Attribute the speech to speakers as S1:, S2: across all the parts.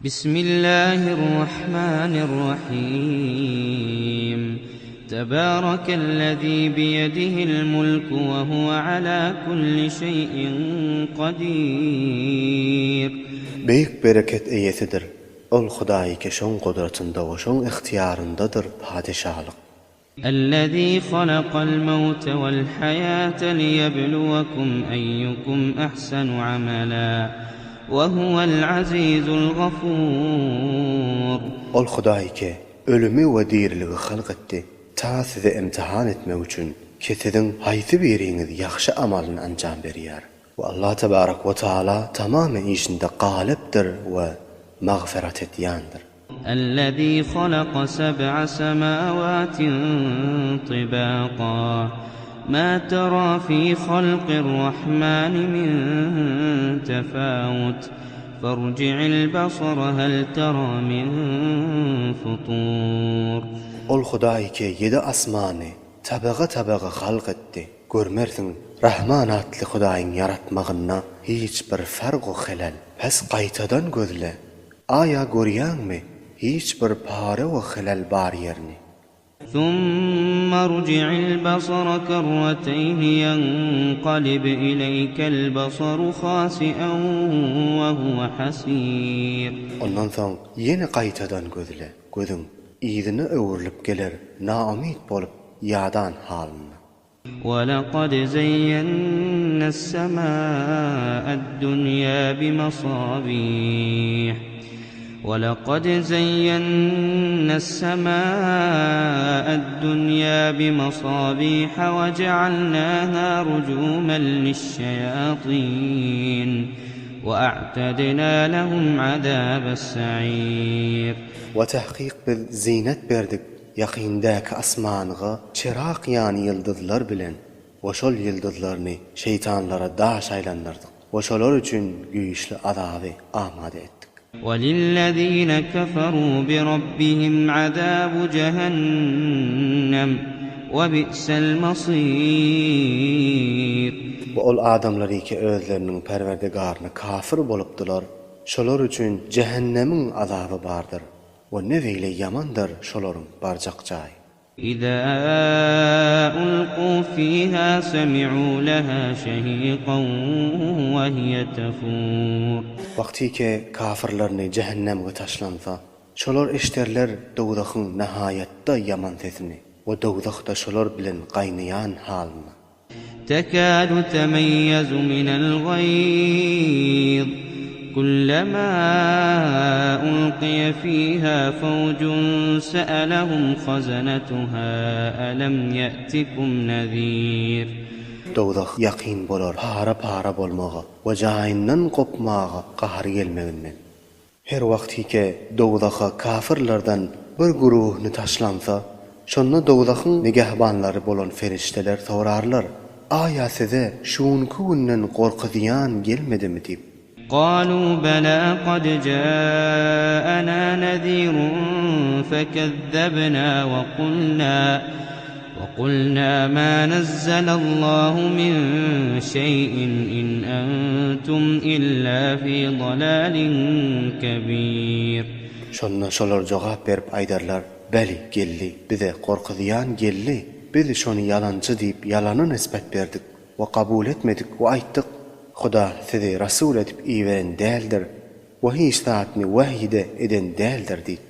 S1: بسم الله الرحمن الرحيم تبارك الذي بيده الملك وهو على كل شيء قدير.
S2: Büyük bereket eyesidir. Ol Hudaý ki şoň gudratynda we şoň ihtiyaryndadyr padişahlyk.
S1: الذي خلق الموت والحياة ليبلوكم أيكم أحسن عملا وهو العزيز الغفور.
S2: Ol Hudaý ki ölümi we diriligi halk etdi. Ta sizi imtihan etmek üçin ki sizin haýsy biriňiz ýaxşy amalyny anjam berýär. Ve Allah tebarak ve taala tamamen işinde galipdir ve mağfiret etýändir.
S1: الذي خلق سبع سماوات طباقا ما ترى في خلق الرحمن من تفاوت فارجع البصر هل ترى من فطور.
S2: Ol Hudaý ki 7 asmany tabaga halk etdi. Görmersiň Rahman atly Hudaýyň yaratmagyna hiç bir fark we helal. Pes gaýtadan gözle. Aya görýänmi? Hiç bir pare we helal bar ýerni.
S1: ثم ارجع البصر كرتين ينقلب إليك البصر خاسئا وهو حسير.
S2: Ondan soň ýene gaýtadan gözle. Gözüň ýygyny öwürlip geler, naumyt bolup ýadan halyna.
S1: ولقد زينا السماء الدنيا بمصابيح ولقد زينا السماء الدنيا بمصابيح وجعلناها رجوما للشياطين وأعتدنا لهم عذاب السعير.
S2: وتحقيق بالزينت berdik ýakyndaky asmanyga çyraq ýany ýyldızlar bilen we şol ýyldızlaryny şeytanlara daş aýlandyrdyk. We şolar üçin güýçli azaby amada etdik.
S1: وللذين كفروا بربهم عذاب جهنم وبئس المصير.
S2: Bu ol adamlary ki özleriniň perwerdigaryna kafir bolupdylar. Şolar üçin cehennemiň azaby bardyr. We ne beýle yamandyr şolaryň barjak jaý.
S1: إذا ألقوا فيها سمعوا لها شهيقا وهي تفور.
S2: Wagty ki kafirlerini cehennemge taşlansa, şolar eşderler dowdakyň nihayatda yaman sesini we dowdakda şolar bilen gaýnaýan halyny.
S1: تكاد تميز من الغيظ كلما ألقي فيها فوج سألهم خزنتها ألم يأتكم نذير.
S2: Dowdak ýakyn bolar, para bolmaga we jaýyndan gopmaga gahry gelmeginden. Her wagty ki dowdaka kafirlerden bir guruhny taşlansa, şonda dowdakyň negahbanlary bolan ferişteler sorarlar: "Aýa size şuňky günden gorkydýan gelmedimi?" diýip.
S1: قالوا بلى قد جاءنا نذير فكذبنا وقلنا ما نزل الله من شيء إن أنتم إلا في ضلال كبير.
S2: Şonda şolar jogap berip aýdarlar: "Beli geldi, bize gorkydýan geldi. Biz şonu yalançy diýip ýalany nisbet berdik we kabul etmedik we aýtdyk: Huda sizi rasul edip iýeren däldir we hiç zatny wahyde eden däldir diýip.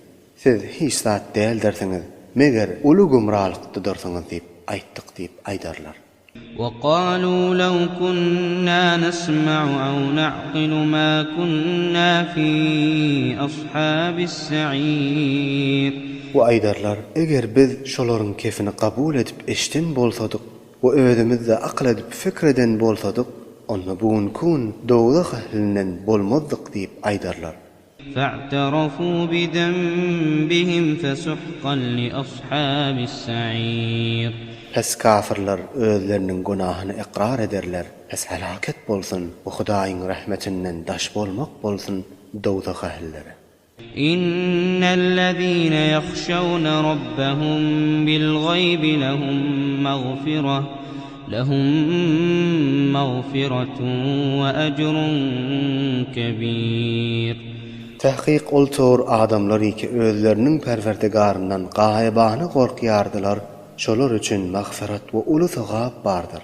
S2: Siz hiç zat däldirsiňiz, meger uly gumralykda dursaňyz diýip aýtdyk" diýip aýdarlar.
S1: وقالوا لو كنا نسمع أو نعقل ما كنا في أصحاب السعير.
S2: We aýdarlar: "Eger biz şolaryň kefini kabul edip eşden bolsadyk we özümizde akl edip fikreden bolsadyk, onda bugun dowdak ehlinden bolmazdyk" diýip aýdarlar.
S1: فاعترفوا بذنبهم فسحقا لأصحاب السعير.
S2: Pes kafirler özleriniň gunahyny ikrar ederler. Pes halaket bolsun we Hudaýyň rahmetinden daş bolmak bolsun dowdak ehlileri.
S1: إن الذين يخشون ربهم بالغيب لهم مغفرة وأجر كبير.
S2: Tahqiq oltor adamlar iki özleriniň Perwerdigaryndan gaýybany gorkýardylar. Şolar üçin magfirat we uly sowap bardyr.